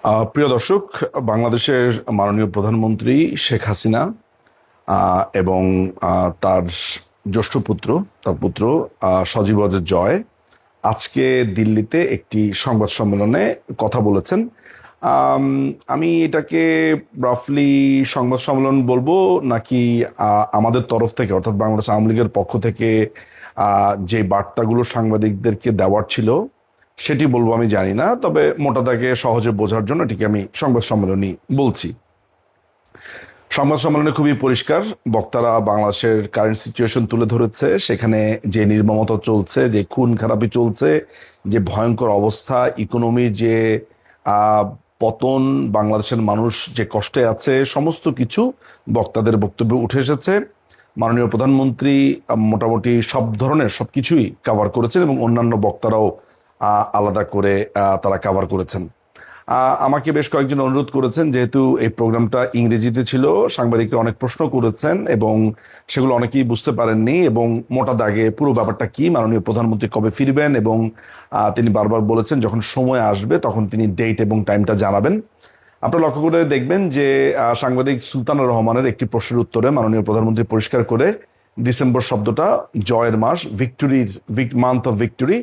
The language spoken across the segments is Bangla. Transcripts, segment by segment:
প্রিয় দর্শক, বাংলাদেশের মাননীয় প্রধানমন্ত্রী শেখ হাসিনা এবং তার জ্যেষ্ঠ পুত্র, তার পুত্র সজীব ওয়াজেদ জয় আজকে দিল্লিতে একটি সংবাদ সম্মেলনে কথা বলেছেন। আম, আমি এটাকে রাফলি সংবাদ সম্মেলন বলবো নাকি আমাদের তরফ থেকে অর্থাৎ বাংলাদেশ আওয়ামী লীগের পক্ষ থেকে যে বার্তাগুলো সাংবাদিকদেরকে দেওয়ার ছিল সেটি বলবো আমি জানি না, তবে মোটা দাগে সহজে বোঝার জন্য এটিকে আমি সংবাদ সম্মেলনই বলছি। সংবাদ সম্মেলনে খুবই পরিষ্কার বক্তারা বাংলাদেশের কারেন্ট সিচুয়েশন তুলে ধরেছে, সেখানে যে নির্মমতা চলছে, যে খুন খারাপি চলছে, যে ভয়ঙ্কর অবস্থা, ইকোনমির যে আহ, পতন, বাংলাদেশের মানুষ যে কষ্টে আছে, সমস্ত কিছু বক্তাদের বক্তব্যে উঠে এসেছে। মাননীয় প্রধানমন্ত্রী মোটামুটি সব ধরনের সবকিছুই কভার করেছেন এবং অন্যান্য বক্তারাও আলাদা করে তারা কভার করেছেন। আমাকে বেশ কয়েকজন অনুরোধ করেছেন, যেহেতু এই প্রোগ্রামটা ইংরেজিতে ছিল, সাংবাদিকরা অনেক প্রশ্ন করেছেন এবং সেগুলো অনেকেই বুঝতে পারেননি, এবং মোটা দাগে পুরো ব্যাপারটা কি, মাননীয় প্রধানমন্ত্রী কবে ফিরবেন, এবং তিনি বারবার বলেছেন যখন সময় আসবে তখন তিনি ডেট এবং টাইমটা জানাবেন। আপনারা লক্ষ্য করে দেখবেন যে সাংবাদিক সুলতানা রহমানের একটি প্রশ্নের উত্তরে মাননীয় প্রধানমন্ত্রী পরিষ্কার করে ডিসেম্বর শব্দটা জয়ের মাস, ভিক্টোরির মান্থ অফ ভিক্টোরি,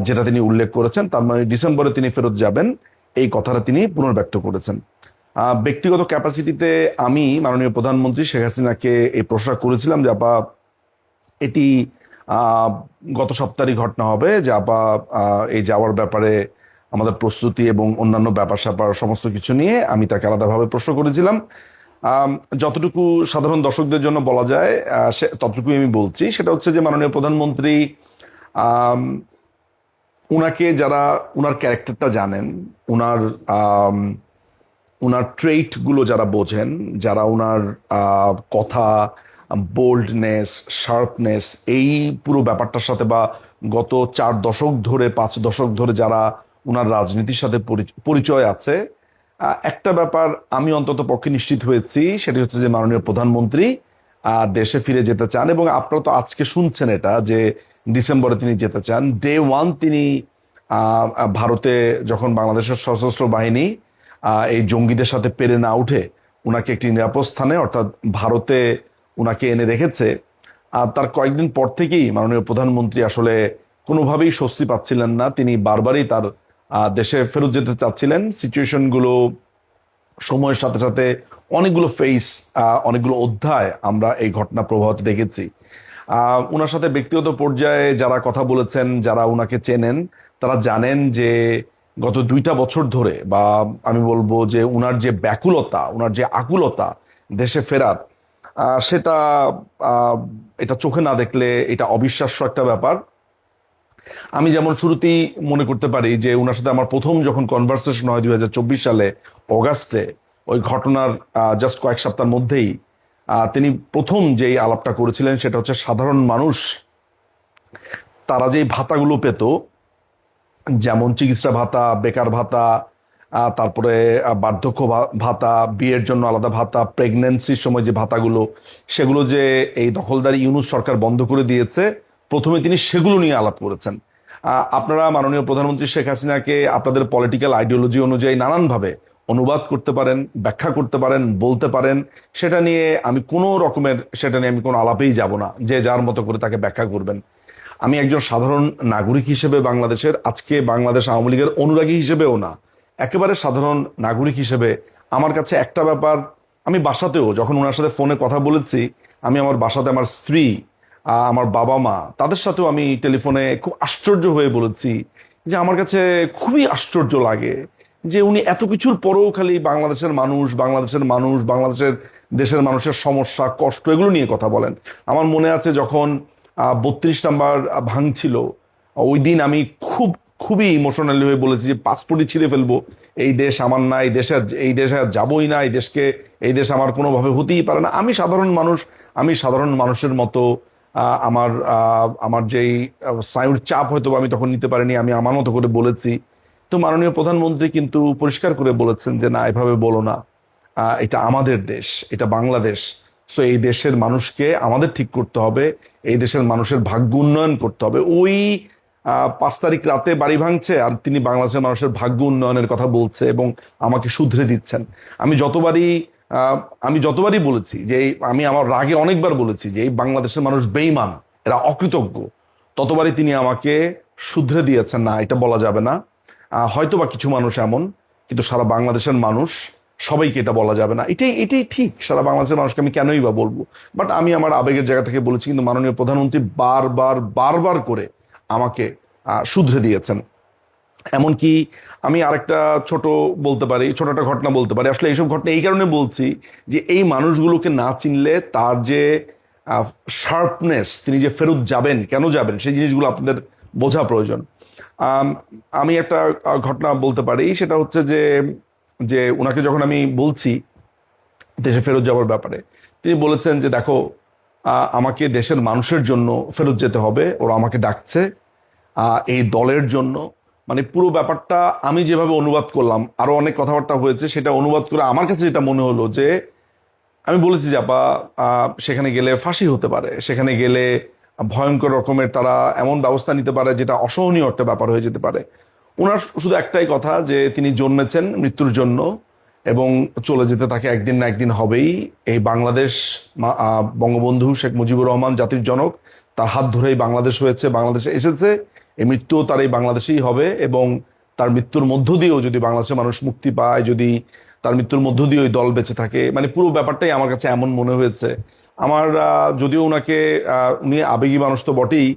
যেটা তিনি উল্লেখ করেছেন, তার মানে ডিসেম্বরে তিনি ফেরত যাবেন, এই কথাটা তিনি পুনর্ব্যক্ত করেছেন। ব্যক্তিগত ক্যাপাসিটিতে আমি মাননীয় প্রধানমন্ত্রী শেখ হাসিনাকে এই প্রশ্ন করেছিলাম যে আপা, এটি আহ, গত সপ্তাহেরই ঘটনা হবে যে আপা এই যাওয়ার ব্যাপারে আমাদের প্রস্তুতি এবং অন্যান্য ব্যাপার স্যাপার সমস্ত কিছু নিয়ে আমি তাকে আলাদাভাবে প্রশ্ন করেছিলাম। যতটুকু সাধারণ দর্শকদের জন্য বলা যায় ততটুকুই আমি বলছি। সেটা হচ্ছে যে মাননীয় প্রধানমন্ত্রী উনাকে যারা উনার ক্যারেক্টারটা জানেন, উনার আম, উনার ট্রেইটগুলো যারা বোঝেন, যারা উনার কথা, বোল্ডনেস, শার্পনেস, এই পুরো ব্যাপারটার সাথে বা গত 4 দশক ধরে 5 দশক ধরে যারা উনার রাজনীতির সাথে পরিচয় আছে, একটা ব্যাপার আমি অন্তত পক্ষে নিশ্চিত হয়েছি, সেটি হচ্ছে যে মাননীয় প্রধানমন্ত্রী দেশে ফিরে যেতে চান। এবং আপনারা তো আজকে শুনছেন এটা যে ডিসেম্বরে তিনি যেতে চান। ডে ওয়ান তিনি ভারতে যখন বাংলাদেশের সশস্ত্র বাহিনী এই জঙ্গিদের সাথে পেরে না উঠে উনাকে একটি নিরাপদ স্থানে অর্থাৎ ভারতে উনাকে এনে রেখেছে, আর তার কয়েকদিন পর থেকেই মাননীয় প্রধানমন্ত্রী আসলে কোনোভাবেই স্বস্তি পাচ্ছিলেন না। তিনি বারবারই তার দেশে ফেরত যেতে চাচ্ছিলেন। সিচুয়েশনগুলো সময়ের সাথে সাথে অনেকগুলো ফেস, অনেকগুলো অধ্যায় আমরা এই ঘটনা প্রবাহতে দেখেছি। উনার সাথে ব্যক্তিগত পর্যায়ে যারা কথা বলেছেন, যারা উনাকে চেনেন, তারা জানেন যে গত 2টা বছর ধরে, বা আমি বলবো যে উনার যে ব্যাকুলতা, উনার যে আকুলতা দেশে ফেরার, সেটা এটা চোখে না দেখলে এটা অবিশ্বাস্য একটা ব্যাপার। আমি যেমন শুরুতেই মনে করতে পারি যে উনার সাথে আমার প্রথম যখন কনভারসেশন হয় 2024 সালে অগাস্টে, ওই ঘটনার জাস্ট কয়েক সপ্তাহের মধ্যেই তিনি প্রথম যেই আলাপটা করেছিলেন সেটা হচ্ছে সাধারণ মানুষ তারা যেই ভাতাগুলো পেত, যেমন চিকিৎসা ভাতা, বেকার ভাতা, তারপরে বার্ধক্য ভাতা, বিয়ের জন্য আলাদা ভাতা, প্রেগনেন্সির সময় যে ভাতাগুলো, সেগুলো যে এই দখলদারি ইউনূস সরকার বন্ধ করে দিয়েছে, প্রথমে তিনি সেগুলো নিয়ে আলাপ করেছেন। আপনারা মাননীয় প্রধানমন্ত্রী শেখ হাসিনাকে আপনাদের পলিটিক্যাল আইডিওলজি অনুযায়ী নানানভাবে অনুবাদ করতে পারেন, ব্যাখ্যা করতে পারেন, বলতে পারেন, সেটা নিয়ে আমি কোনো আলাপেই যাব না, যে যার মতো করে তাকে ব্যাখ্যা করবেন। আমি একজন সাধারণ নাগরিক হিসেবে বাংলাদেশের, আজকে বাংলাদেশ আওয়ামী লীগের অনুরাগী হিসেবেও না, একেবারে সাধারণ নাগরিক হিসেবে আমার কাছে একটা ব্যাপার, আমি বাসাতেও যখন ওনার সাথে ফোনে কথা বলেছি, আমি আমার বাসাতে আমার স্ত্রী, আমার বাবা মা, তাদের সাথেও আমি টেলিফোনে খুব আশ্চর্য হয়ে বলেছি যে আমার কাছে খুবই আশ্চর্য লাগে যে উনি এত কিছুর পরেও খালি বাংলাদেশের মানুষ, বাংলাদেশের মানুষ, বাংলাদেশের দেশের মানুষের সমস্যা, কষ্ট, এগুলো নিয়ে কথা বলেন। আমার মনে আছে যখন 32 নাম্বার ভাঙছিল, ওই দিন আমি খুবই ইমোশনালি হয়ে বলেছি যে পাসপোর্টই ছিঁড়ে ফেলবো, এই দেশ আমার না, এই দেশে আর যাবোই না, এই দেশ আমার কোনোভাবে হতেই পারে না। আমি সাধারণ মানুষ, আমি সাধারণ মানুষের মতো আমার যেই স্নায়ুর চাপ হয়তো আমি তখন নিতে পারিনি, আমি আমার মতো করে বলেছি। তো মাননীয় প্রধানমন্ত্রী কিন্তু পরিষ্কার করে বলেছেন যে না, এভাবে বলো না, এটা আমাদের দেশ, এটা বাংলাদেশ। সো এই দেশের মানুষকে আমাদের ঠিক করতে হবে, এই দেশের মানুষের ভাগ্য উন্নয়ন করতে হবে। ওই 5 তারিখ রাতে বাড়ি ভাঙছে আর তিনি বাংলাদেশের মানুষের ভাগ্য উন্নয়নের কথা বলছে এবং আমাকে শুধরে দিচ্ছেন। আমি যতবারই বলেছি যে আমি আমার রাগে অনেকবার বলেছি যে এই বাংলাদেশের মানুষ বেঈমান, এরা অকৃতজ্ঞ, ততবারই তিনি আমাকে শুধরে দিয়েছেন না এটা বলা যাবে না। হয়তো বা কিছু মানুষ এমন, কিন্তু সারা বাংলাদেশের মানুষ সবাইকে এটা বলা যাবে না। এটাই ঠিক, সারা বাংলাদেশের মানুষকে আমি কেনই বা বলবো। বাট আমি আমার আবেগের জায়গা থেকে বলেছি, কিন্তু মাননীয় প্রধানমন্ত্রী বারবার করে আমাকে শুধরে দিয়েছেন। এমনকি আমি আরেকটা ছোট একটা ঘটনা বলতে পারি। আসলে এইসব ঘটনা এই কারণে বলছি যে এই মানুষগুলোকে না চিনলে তার যে শার্পনেস, তিনি যে ফেরত যাবেন, কেন যাবেন, সেই জিনিসগুলো আপনাদের বোঝা প্রয়োজন। আমি একটা ঘটনা বলতে পারি, সেটা হচ্ছে যে যে ওনাকে যখন আমি বলছি দেশে ফেরত যাওয়ার ব্যাপারে, তিনি বলেছেন যে দেখো, আমাকে দেশের মানুষের জন্য ফেরত যেতে হবে, ওরা আমাকে ডাকছে এই দলের জন্য। মানে পুরো ব্যাপারটা আমি যেভাবে অনুবাদ করলাম, আরো অনেক কথাবার্তা হয়েছে, সেটা অনুবাদ করে আমার কাছে যেটা মনে হলো যে আমি বলেছি যে আপা, সেখানে গেলে ফাঁসি হতে পারে, সেখানে গেলে ভয়ঙ্কর রকমের তারা এমন ব্যবস্থা নিতে পারে যেটা অসহনীয় একটা ব্যাপার হয়ে যেতে পারে। ওনার শুধু একটাই কথা যে তিনি জন্মেছেন মৃত্যুর জন্য এবং চলে যেতে তাকে একদিন না একদিন হবেই। এই বাংলাদেশ, বঙ্গবন্ধু শেখ মুজিবুর রহমান জাতির জনক, তার হাত ধরেই বাংলাদেশ হয়েছে, বাংলাদেশে এসেছে, এই মৃত্যুও তার এই বাংলাদেশেই হবে। এবং তার মৃত্যুর মধ্য দিয়েও যদি বাংলাদেশের মানুষ মুক্তি পায়, যদি তার মৃত্যুর মধ্য দিয়ে ওই দল বেঁচে থাকে, মানে পুরো ব্যাপারটাই আমার কাছে এমন মনে হয়েছে। আমার যদিও উনাকে উনি আবেগী মানুষ তো বটেই,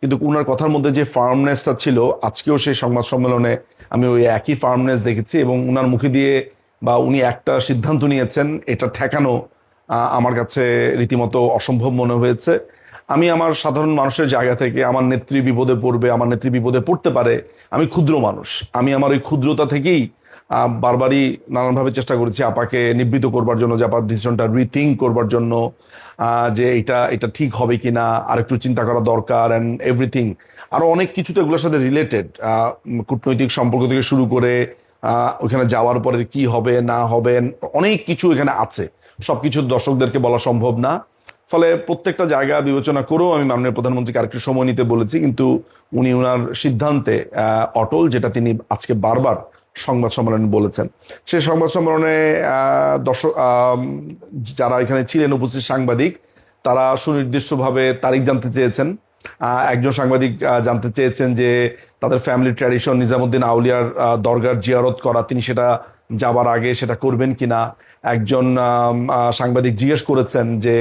কিন্তু উনার কথার মধ্যে যে ফার্মনেসটা ছিল, আজকেও সেই সংবাদ সম্মেলনে আমি ওই একই ফার্মনেস দেখেছি। এবং উনার মুখে দিয়ে বা উনি একটা সিদ্ধান্ত নিয়েছেন, এটা ঠেকানো আমার কাছে রীতিমতো অসম্ভব মনে হয়েছে। আমি আমার সাধারণ মানুষের জায়গা থেকে, আমার নেত্রী বিপদে পড়বে, আমার নেত্রী বিপদে পড়তে পারে, আমি ক্ষুদ্র মানুষ, আমি আমার ওই ক্ষুদ্রতা থেকেই বারবারই নানানভাবে চেষ্টা করেছি আপাকে নিবৃত করবার জন্য, যে আপার ডিসিশনটা রিথিঙ্ক করবার জন্য, যে এটা ঠিক হবে কিনা, আর একটু চিন্তা করা দরকার, অ্যান্ড এভরিথিং। আরো অনেক কিছু তো এগুলোর সাথে রিলেটেড, কূটনৈতিক সম্পর্ক থেকে শুরু করে ওখানে যাওয়ার পরে কি হবে না হবে, অনেক কিছু এখানে আছে, সবকিছু দর্শকদেরকে বলা সম্ভব না। ফলে প্রত্যেকটা জায়গা বিবেচনা করেও আমি মাননীয় প্রধানমন্ত্রীকে আরেকটু সময় নিতে বলেছি, কিন্তু উনি ওনার সিদ্ধান্তে অটল, যেটা তিনি আজকে বারবার সংবাদ সম্মেলনে বলেছেন। সেই সংবাদ সম্মেলনে দর্শক যারা এখানে ছিলেন উপস্থিত সাংবাদিক, তারা সুনির্দিষ্টভাবে তারিখ জানতে চেয়েছেন। একজন সাংবাদিক জানতে চেয়েছেন যে তাদের ফ্যামিলি ট্র্যাডিশন নিজামুদ্দিন আউলিয়ার দরগার জিয়ারত করা, তিনি সেটা যাবার আগে সেটা করবেন কিনা। একজন সাংবাদিক জিজ্ঞেস করেছেন যে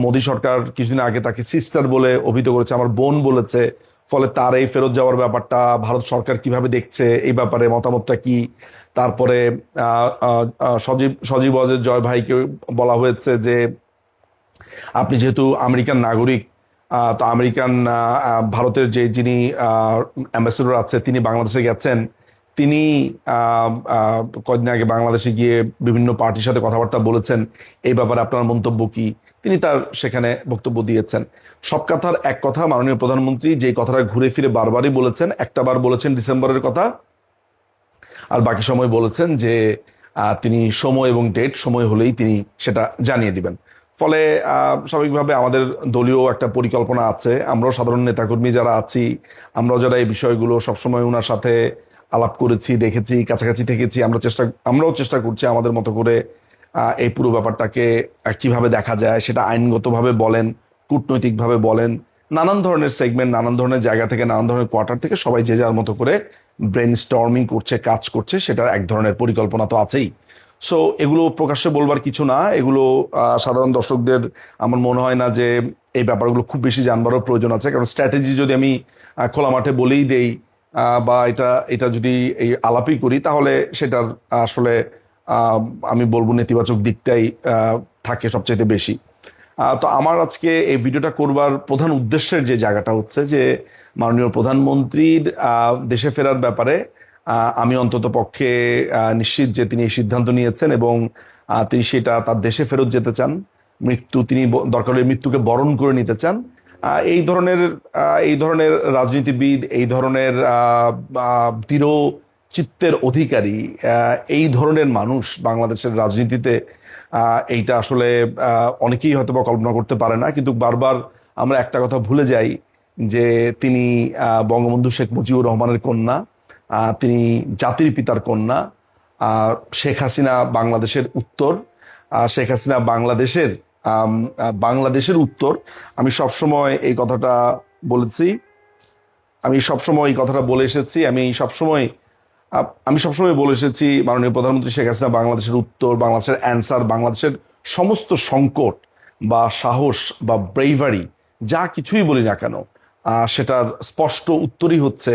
মোদী সরকার কিছুদিন আগে তাকে সিস্টার বলে অভিহিত করেছে, আমার বোন বলেছে, ফলে তার এই ফেরত যাওয়ার ব্যাপারটা ভারত সরকার কিভাবে দেখছে, এই ব্যাপারে মতামতটা কি। তারপরে সজীব ওয়াজেদ জয় ভাইকে বলা হয়েছে যে আপনি যেহেতু আমেরিকান নাগরিক, তো আমেরিকান ভারতের যিনি অ্যাম্বাসেডর আছে, তিনি বাংলাদেশে গেছেন, তিনি কয়েকদিন আগে বাংলাদেশে গিয়ে বিভিন্ন পার্টির সাথে কথাবার্তা বলেছেন, এই ব্যাপারে আপনার মন্তব্য কি, তিনি তার সেখানে বক্তব্য দিয়েছেন। সব কথার এক কথা, মাননীয় প্রধানমন্ত্রী যে কথাটা ঘুরে ফিরে বারবারই বলেছেন, একটা বার বলেছেন ডিসেম্বরের কথা, আর বাকি সময় বলেছেন যে তিনি সময় এবং ডেট সময় হলেই তিনি সেটা জানিয়ে দিবেন। ফলে স্বাভাবিকভাবে আমাদের দলীয় একটা পরিকল্পনা আছে, আমরাও সাধারণ নেতাকর্মী যারা আছি, আমরাও যারা এই বিষয়গুলো সবসময় ওনার সাথে আলাপ করেছি, দেখেছি, কাছাকাছি থেকেছি, আমরাও চেষ্টা করছি আমাদের মতো করে এই পুরো ব্যাপারটাকে কিভাবে দেখা যায়, সেটা আইনগতভাবে বলেন, কূটনৈতিকভাবে বলেন, নানান ধরনের সেগমেন্ট, নানান ধরনের জায়গা থেকে, নানান ধরনের কোয়ার্টার থেকে সবাই যে যার মতো করে ব্রেন স্টর্মিং করছে, কাজ করছে, সেটার এক ধরনের পরিকল্পনা তো আছেই। সো এগুলো প্রকাশ্যে বলবার কিছু না, এগুলো সাধারণ দর্শকদের আমার মনে হয় না যে এই ব্যাপারগুলো খুব বেশি জানবারও প্রয়োজন আছে। কারণ স্ট্র্যাটেজি যদি আমি খোলা মাঠে বলেই দেই বা এটা যদি এই আলাপই করি, তাহলে সেটার আসলে আমি বলবো নেতিবাচক দিকটাই থাকে সবচাইতে বেশি। তো আমার আজকে এই ভিডিওটা করবার প্রধান উদ্দেশ্যের যে জায়গাটা হচ্ছে যে মাননীয় প্রধানমন্ত্রীর দেশে ফেরার ব্যাপারে আমি অন্তত পক্ষে নিশ্চিত যে তিনি এই সিদ্ধান্ত নিয়েছেন এবং তিনি সেটা তার দেশে ফেরত যেতে চান। তিনি দরকার হলে মৃত্যুকে বরণ করে নিতে চান। এই ধরনের রাজনীতিবিদ, এই ধরনের দৃঢ় চিত্তের অধিকারী, এই ধরনের মানুষ বাংলাদেশের রাজনীতিতে এইটা আসলে অনেকেই হয়তো বা কল্পনা করতে পারে না। কিন্তু বারবার আমরা একটা কথা ভুলে যাই যে তিনি বঙ্গবন্ধু শেখ মুজিবুর রহমানের কন্যা, তিনি জাতির পিতার কন্যা। শেখ হাসিনা বাংলাদেশের উত্তর, শেখ হাসিনা বাংলাদেশের উত্তর। আমি সবসময় এই কথাটা বলেছি, আমি সবসময় এই কথাটা বলে এসেছি, আমি সবসময় বলে এসেছি মাননীয় প্রধানমন্ত্রী শেখ হাসিনা বাংলাদেশের উত্তর, বাংলাদেশের অ্যান্সার, বাংলাদেশের সমস্ত সংকট বা সাহস বা ব্রেভারি যা কিছুই বলি না কেন, সেটার স্পষ্ট উত্তরই হচ্ছে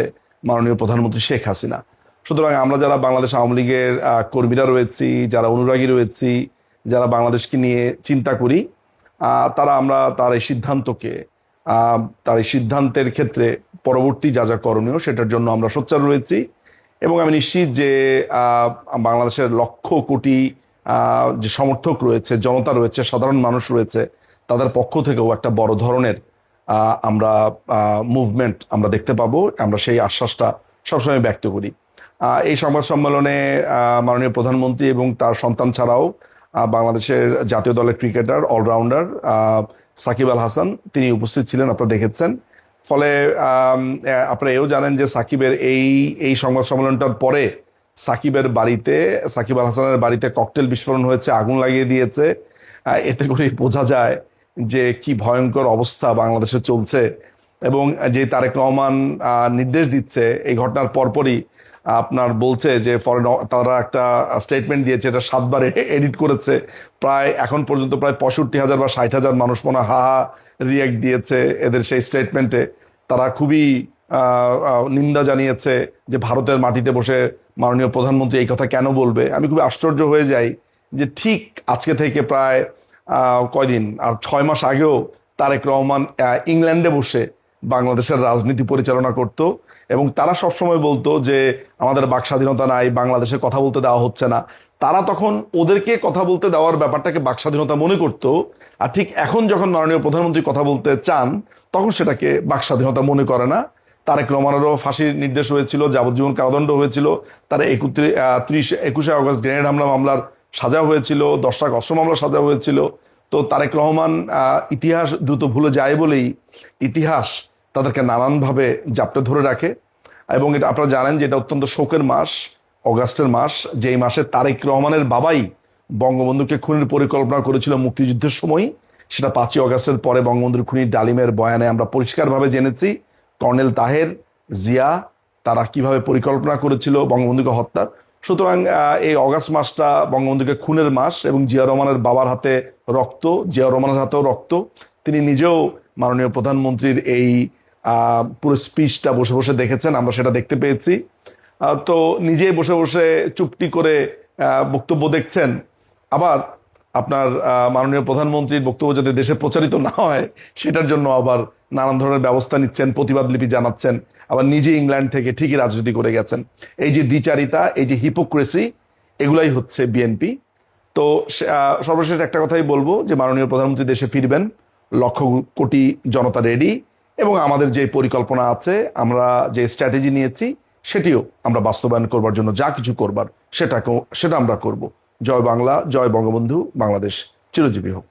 মাননীয় প্রধানমন্ত্রী শেখ হাসিনা। সুতরাং আমরা যারা বাংলাদেশ আওয়ামী লীগের কর্মীরা রয়েছি, যারা অনুরাগী রয়েছি, যারা বাংলাদেশকে নিয়ে চিন্তা করি, আমরা তার এই সিদ্ধান্তের ক্ষেত্রে পরবর্তী যা যা করণীয় সেটার জন্য আমরা সোচ্চার রয়েছি। এবং আমি নিশ্চিত যে বাংলাদেশের লক্ষ কোটি যে সমর্থক রয়েছে, জনতা রয়েছে, সাধারণ মানুষ রয়েছে, তাদের পক্ষ থেকেও একটা বড় ধরনের আমরা মুভমেন্ট আমরা দেখতে পাবো। আমরা সেই আশ্বাসটা সবসময় ব্যক্ত করি। এই সংবাদ সম্মেলনে মাননীয় প্রধানমন্ত্রী এবং তার সন্তান ছাড়াও বাংলাদেশের জাতীয় দলের ক্রিকেটার অলরাউন্ডার সাকিব আল হাসান তিনি উপস্থিত ছিলেন, আপনারা দেখেছেন। ফলে আপনারা এও জানেন যে সাকিবের এই সংবাদ সম্মেলনটার পরে সাকিব আল হাসানের বাড়িতে ককটেল বিস্ফোরণ হয়েছে, আগুন লাগিয়ে দিয়েছে। এতে করে বোঝা যায় যে কি ভয়ঙ্কর অবস্থা বাংলাদেশে চলছে। এবং যে তারেক রহমান নির্দেশ দিচ্ছে এই ঘটনার পরপরই আপনার বলছে যে তারা একটা স্টেটমেন্ট দিয়েছে, এটা 7 বার এডিট করেছে, এখন পর্যন্ত প্রায় 65,000 বা 60,000 মানুষ মনে হা রিয়াক্ট দিয়েছে এদের সেই স্টেটমেন্টে। তারা খুবই নিন্দা জানিয়েছে যে ভারতের মাটিতে বসে মাননীয় প্রধানমন্ত্রী এই কথা কেন বলবে। আমি খুবই আশ্চর্য হয়ে যাই যে ঠিক আজকে থেকে প্রায় কয়দিন আর 6 মাস আগেও তারেক রহমান ইংল্যান্ডে বসে বাংলাদেশের রাজনীতি পরিচালনা করত এবং তারা সবসময় বলতো যে আমাদের বাক স্বাধীনতা নাই, বাংলাদেশে কথা বলতে দেওয়া হচ্ছে না। তারা তখন ওদেরকে কথা বলতে দেওয়ার ব্যাপারটাকে বাক স্বাধীনতা মনে করত, আর ঠিক এখন যখন মাননীয় প্রধানমন্ত্রী কথা বলতে চান তখন সেটাকে বাক স্বাধীনতা মনে করে না। তারেক রহমানেরও ফাঁসির নির্দেশ হয়েছিল, যাবজ্জীবন কারাদণ্ড হয়েছিল, তার 21শে আগস্ট গ্রেনেড হামলা মামলার সাজা হয়েছিল, 10টা অস্ত্র মামলার সাজা হয়েছিল। তো তারেক রহমান ইতিহাস দ্রুত ভুলে যায় বলেই ইতিহাস তাদেরকে নানানভাবে জাপটে ধরে রাখে। এবং এটা আপনারা জানেন যে এটা অত্যন্ত শোকের মাস, অগাস্টের মাস, যেই মাসে তারেক রহমানের বাবাই বঙ্গবন্ধুকে খুনের পরিকল্পনা করেছিল মুক্তিযুদ্ধের সময়। সেটা 5ই অগাস্টের পরে বঙ্গবন্ধুর খুনি ডালিমের বয়ানে আমরা পরিষ্কারভাবে জেনেছি কর্নেল তাহের, জিয়া তারা কিভাবে পরিকল্পনা করেছিল বঙ্গবন্ধুকে হত্যার। সুতরাং এই অগাস্ট মাসটা বঙ্গবন্ধুকে খুনের মাস এবং জিয়া রহমানের বাবার হাতে রক্ত, জিয়া রহমানের হাতেও রক্ত। তিনি নিজেও মাননীয় প্রধানমন্ত্রীর এই পুরো স্পিচটা বসে বসে দেখেছেন, আমরা সেটা দেখতে পেয়েছি। তো নিজেই বসে বসে চুপটি করে বক্তব্য দেখছেন। আবার আপনার মাননীয় প্রধানমন্ত্রীর বক্তব্য যাতে দেশে প্রচারিত না হয় সেটার জন্য আবার নানান ধরনের ব্যবস্থা নিচ্ছেন, প্রতিবাদ লিপি জানাচ্ছেন, আবার নিজে ইংল্যান্ড থেকে ঠিকই রাজনীতি করে গেছেন। এই যে দ্বিচারিতা, এই যে হিপোক্রেসি, এগুলাই হচ্ছে বিএনপি। তো সর্বশেষ একটা কথাই বলবো যে মাননীয় প্রধানমন্ত্রী দেশে ফিরবেন, লক্ষ কোটি জনতা রেডি, এবং আমাদের যে পরিকল্পনা আছে, আমরা যে স্ট্র্যাটেজি নিয়েছি সেটিও আমরা বাস্তবায়ন করবার জন্য যা কিছু করবার সেটা আমরা করব। জয় বাংলা, জয় বঙ্গবন্ধু, বাংলাদেশ চিরজীবী হোক।